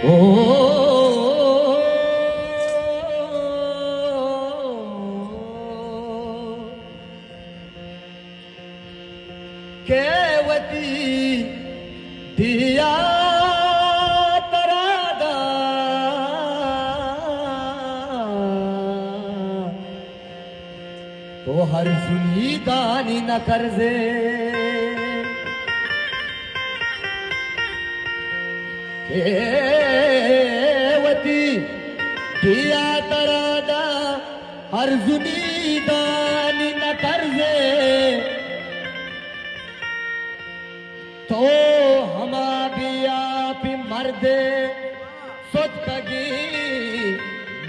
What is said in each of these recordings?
ओ केवती दिया तरादा तो हर सुनी दानी न करजे केवती दिया तरादा हर सुनी दानी न करजे तो हमा भी आप मर्दे सुतगी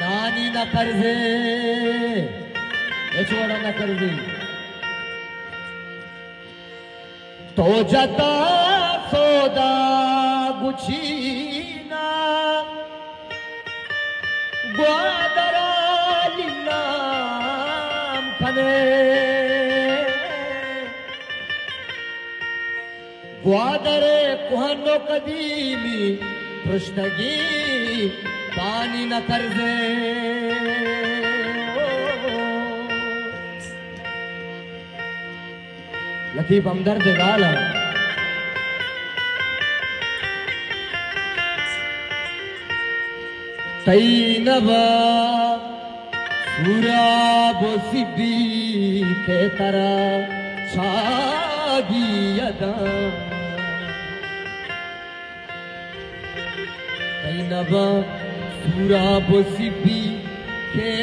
नानी न करजे छोड़ा न करजे तो जता सोदा गुछीना ग्वादराली नाम खने ग्वादरे कुहनो कदीमी कृष्णगी पानी न करजे लतीफ हमदर्द गाला तैनबा सूरा बोसिबी के तरह छागी यदा तैनबा सूरा बोसिबी के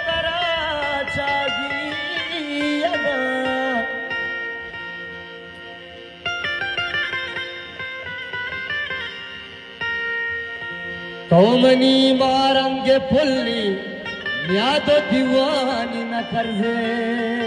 तरह छागी यदा तोमनी मारंगे पुल्ली म्या तो दीवानी न करजे